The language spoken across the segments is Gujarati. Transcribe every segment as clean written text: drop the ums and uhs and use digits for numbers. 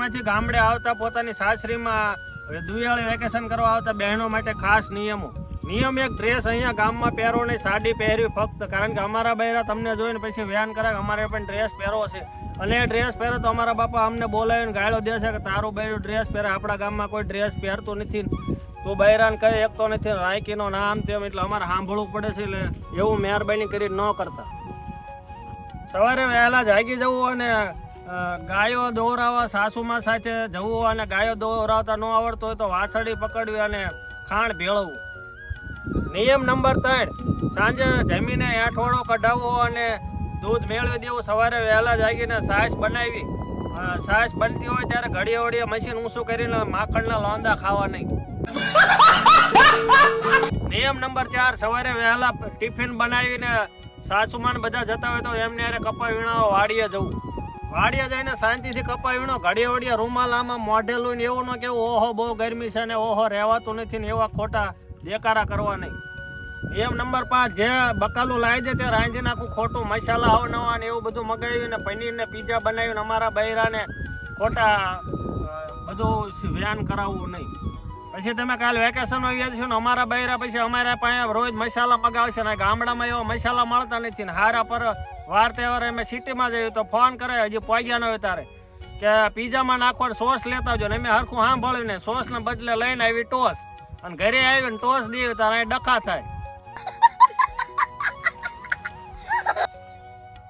શહેરમાંથી ગામડે આવતા પોતાની સાસરીમાં દિવાળી વેકેશન કરવા આવતા બહેનો માટે ખાસ નિયમ એક ડ્રેસ અહીંયા ગામમાં પહેરો નહીં, સાડી પહેરવી ફક્ત. કારણ કે અમારા બૈરા તમને જોઈને પછી વ્યાન કરે કે અમારે પણ ડ્રેસ પહેરવો છે, અને એ ડ્રેસ પહેરો તો અમારા બાપા અમને બોલાવીને ગાળો દે છે કે તારું બૈરું ડ્રેસ પહેરે. આપણા ગામમાં કોઈ ડ્રેસ પહેરતું નથી, તું બૈરાને કહી એકતો નથી, રાયકીનો નામ તેમ, એટલે અમારે સાંભળવું પડે છે. એટલે એવું મહેરબાની કરી ન કરતા. સવારે વહેલા જાગી જવું અને ગાયો દોરાવા સાસુમાં સાથે જવું, અને ગાયો દોરાવતા ન આવડતું હોય તો વાછડી પકડવી અને ખાણ ભેળવવું. નિયમ નંબર 3, સાંજે જમીને હેઠવાળો કઢાવવો અને દૂધ મેળવી દેવું. સવારે વહેલા જાગીને છાશ બનાવી, છાશ બનતી હોય ત્યારે ઘડીએ વળીએ મશીન ઊંચું કરીને માખણના લોંદા ખાવા નહીં. નિયમ નંબર 4, સવારે વહેલા ટિફિન બનાવીને સાસુમાન બધા જતા હોય તો એમને અરે કપા વીણાવો વાડીએ જવું. વાડીએ જઈને શાંતિથી કપા વીણો, ઘડીએ વળીએ રૂમાલ આમાં મોઢેલું ને એવું ન કેવું ઓહો બહુ ગરમી છે ને ઓહો રહેવાતું નથી ને એવા ખોટા દેકારા કરવા નહીં. નિયમ નંબર 5, જે બકાલું લાવી દે તે રાંધી નાખું. ખોટું મસાલા અવનવા ને એવું બધું મગાવીને પનીર ને પીઝા બનાવીને અમારા બૈરાને ખોટા બધું વ્યાન કરાવવું નહીં. પછી તમે કાલે વેકેશનમાં આવ્યા ને અમારા બૈરા પછી અમારા પાસે રોજ મસાલા મગાવશે ને ગામડામાં એવા મસાલા મળતા નથી ને હારા પર વાર તહેવાર અમે સિટીમાં જઈએ તો ફોન કરે હજી પહોંચ્યા ન હોય તારે કે પીઝામાં નાખવા સોસ લેતા આવજો ને અમે હરખું સાંભળીને સોસને બદલે લઈને આવી ટોસ, અને ઘરે આવીને ટોસ દઈએ તારે ડખા થાય.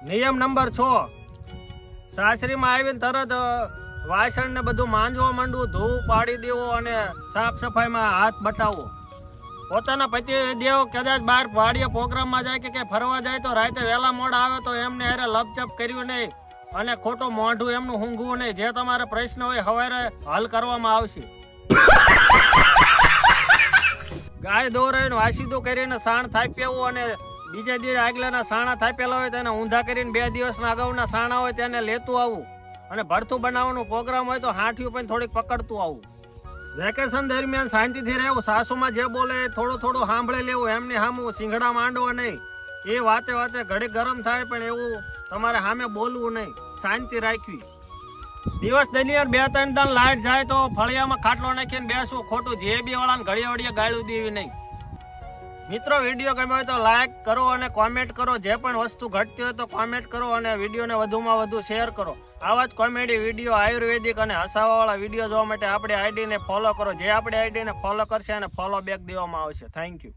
નિયમ નંબર 6, સાસરીમાં આવીને તરત વાસણ ને બધું માંજવા માંડવું, ધોવું પાડી દેવો અને સાફ સફાઈમાં હાથ બટાવવો. પોતાના પતિ દેવ કદાચ બહાર વાડીએ પ્રોગ્રામમાં જાય કે ફરવા જાય તો રાતે વહેલા મોડા આવે તો એમને હારે લપચપ કર્યું નહીં અને ખોટું મોઢું એમનું ઊંઘવું નહીં. જે તમારે પ્રશ્ન હોય સવારે હલ કરવામાં આવશે. ગાય દોરાઈને વાસીદું કરીને સાણ થાપ્યાવું અને બીજા દિવસે આગલાના સાણા થાપેલા હોય તેને ઊંધા કરીને 2 દિવસના અગાઉના સાણા હોય તેને લેતું આવવું, અને ભરથું બનાવવાનું પ્રોગ્રામ હોય તો હાંઠિયું પણ થોડીક પકડતું આવવું. વેકેશન દરમિયાન શાંતિથી રહેવું, સાસુમાં જે બોલે થોડું સાંભળી લેવું, એમને સામું સિંગડા માંડવા નહીં. એ વાતે ઘડી ગરમ થાય પણ એવું તમારે સામે બોલવું નહીં, શાંતિ રાખવી. દિવસ દરમિયાન 2-3 દાન લાઈટ જાય તો ફળિયામાં ખાટલો નાખીને બેસવું, ખોટું જેબી વાળાને ઘડીએ વળીએ ગાળું દેવી નહીં. મિત્રો, વિડીયો ગમ્યો હોય તો લાઈક કરો અને કોમેન્ટ કરો. જે પણ વસ્તુ ઘટતી હોય તો કોમેન્ટ કરો અને વિડીયોને વધુમાં વધુ શેર કરો. આવા જ કોમેડી વિડીયો, આયુર્વેદિક અને હસાવાવાળા વિડીયો જોવા માટે આપણી આઈડીને ફોલો કરો. જે આપણી આઈડીને ફોલો કરશે અને ફોલો બેક દેવામાં આવશે. Thank you.